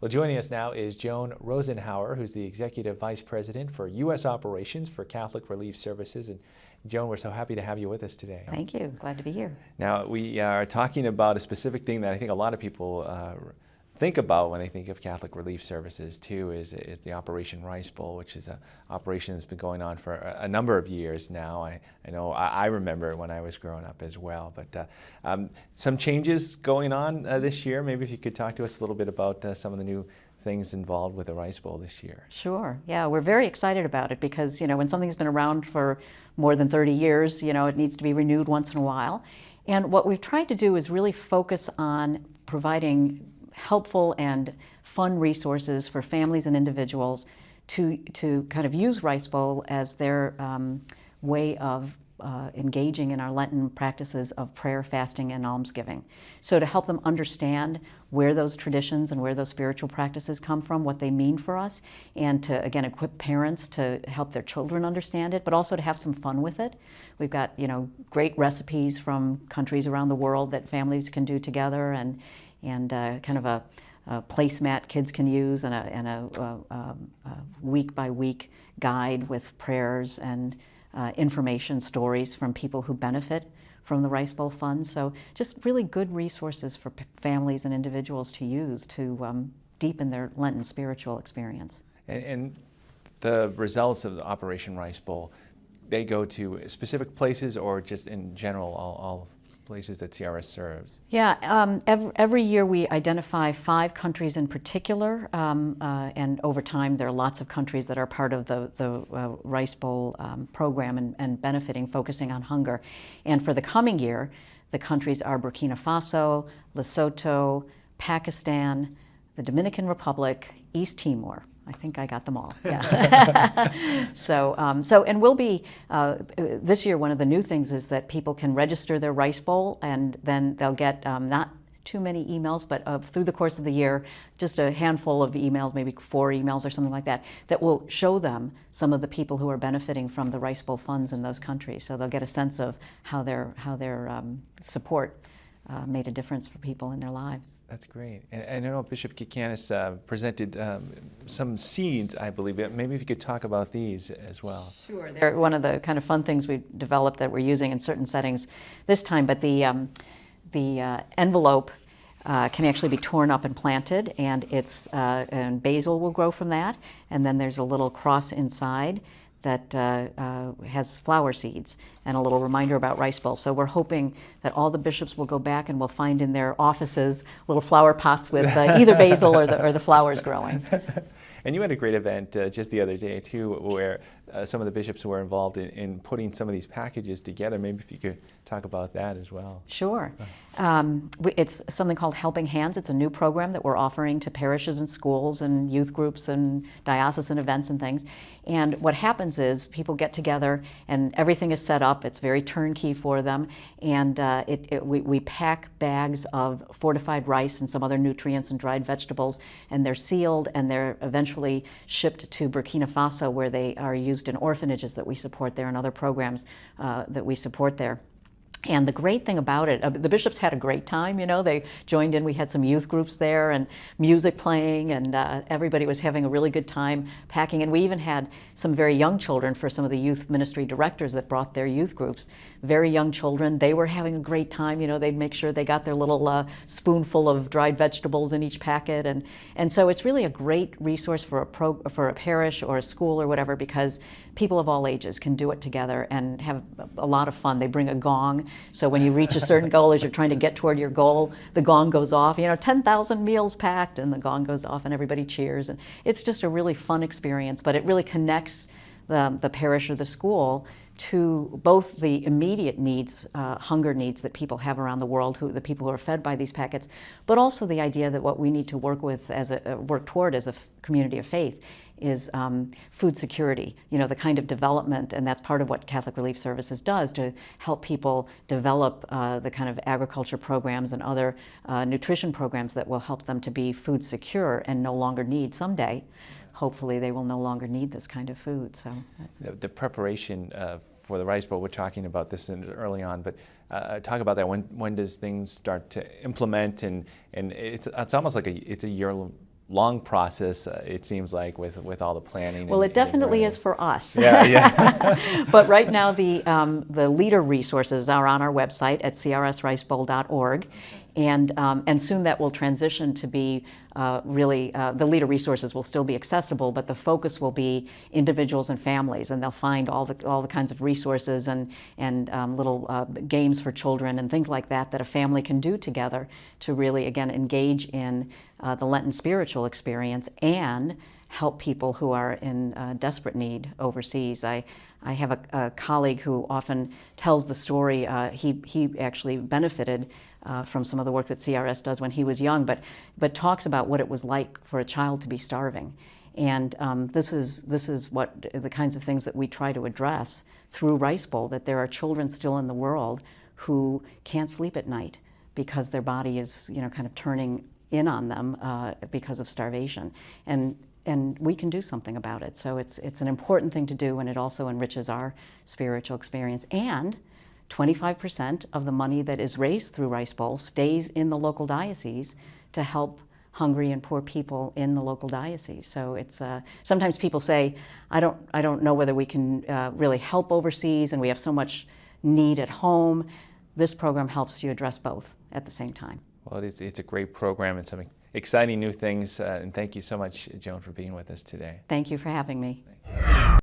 Well, joining us now is Joan Rosenhaur, who's the Executive Vice President for U.S. Operations for Catholic Relief Services. And Joan, we're so happy to have you with us today. Thank you. Glad to be here. Now, we are talking about a specific thing that I think a lot of people think about when they think of Catholic Relief Services, too, is the Operation Rice Bowl, which is an operation that's been going on for a number of years now. I know I remember when I was growing up as well. But some changes going on this year. Maybe if you could talk to us a little bit about some of the new things involved with the Rice Bowl this year. Sure. Yeah, we're very excited about it because, when something's been around for more than 30 years, it needs to be renewed once in a while. And what we've tried to do is really focus on providing helpful and fun resources for families and individuals to kind of use Rice Bowl as their way of engaging in our Lenten practices of prayer, fasting, and almsgiving. So to help them understand where those traditions and where those spiritual practices come from, what they mean for us, and to, again, equip parents to help their children understand it, but also to have some fun with it. We've got, great recipes from countries around the world that families can do together, and kind of a placemat kids can use, and a week-by-week guide with prayers and information stories from people who benefit from the Rice Bowl funds. So just really good resources for families and individuals to use to deepen their Lenten spiritual experience. And the results of the Operation Rice Bowl, they go to specific places or just in general all places that CRS serves? Yeah, every year we identify 5 countries in particular, and over time there are lots of countries that are part of the Rice Bowl program and benefiting, focusing on hunger. And for the coming year, the countries are Burkina Faso, Lesotho, Pakistan, the Dominican Republic, East Timor. I think I got them all. Yeah. So and we'll be this year. One of the new things is that people can register their Rice Bowl, and then they'll get not too many emails, but through the course of the year, just a handful of emails, maybe 4 emails or something like that, that will show them some of the people who are benefiting from the Rice Bowl funds in those countries. So they'll get a sense of how their support made a difference for people in their lives. That's great. And I know Bishop Kikanis presented some seeds, I believe. Maybe if you could talk about these as well. Sure. They're one of the kind of fun things we've developed that we're using in certain settings this time, but the envelope can actually be torn up and planted, and and basil will grow from that, and then there's a little cross inside that has flower seeds and a little reminder about Rice Bowl. So we're hoping that all the bishops will go back and will find in their offices little flower pots with either basil or the flowers growing. And you had a great event just the other day, too, where some of the bishops were involved in putting some of these packages together. Maybe if you could talk about that as well. Sure. It's something called Helping Hands. It's a new program that we're offering to parishes and schools and youth groups and diocesan events and things. And what happens is people get together and everything is set up. It's very turnkey for them. And we pack bags of fortified rice and some other nutrients and dried vegetables, and they're sealed, and they're eventually shipped to Burkina Faso, where they are used in orphanages that we support there and other programs that we support there. And the great thing about it, the bishops had a great time, they joined in. We had some youth groups there and music playing, and everybody was having a really good time packing. And we even had some very young children for some of the youth ministry directors that brought their youth groups. Very young children, they were having a great time. They'd make sure they got their little spoonful of dried vegetables in each packet. And so it's really a great resource for a parish or a school or whatever, because people of all ages can do it together and have a lot of fun. They bring a gong, so when you reach a certain goal, as you're trying to get toward your goal, the gong goes off. 10,000 meals packed, and the gong goes off, and everybody cheers. And it's just a really fun experience, but it really connects the parish or the school to both the immediate needs, hunger needs that people have around the world, the people who are fed by these packets, but also the idea that what we need to work toward as a community of faith is food security, the kind of development, and that's part of what Catholic Relief Services does, to help people develop the kind of agriculture programs and other nutrition programs that will help them to be food secure and no longer need someday. Hopefully they will no longer need this kind of food. So the preparation for the Rice Bowl, we're talking about this early on, but talk about that. When does things start to implement, and it's almost like it's a long process, it seems like, with all the planning. Well, it definitely is for us. Yeah, yeah. But right now, the leader resources are on our website at crsricebowl.org, and soon that will transition to be really the leader resources will still be accessible, but the focus will be individuals and families, and they'll find all the kinds of resources and little games for children and things like that a family can do together to really, again, engage in the Lenten spiritual experience and help people who are in desperate need overseas. I have a colleague who often tells the story. He actually benefited from some of the work that CRS does when he was young, but talks about what it was like for a child to be starving. And this is what the kinds of things that we try to address through Rice Bowl, that there are children still in the world who can't sleep at night because their body is, kind of turning in on them because of starvation. And we can do something about it. So it's an important thing to do, and it also enriches our spiritual experience. And 25% of the money that is raised through Rice Bowl stays in the local diocese to help hungry and poor people in the local diocese. So it's sometimes people say, I don't know whether we can really help overseas, and we have so much need at home. This program helps you address both at the same time. Well, it's a great program and some exciting new things, and thank you so much, Joan, for being with us today. Thank you for having me.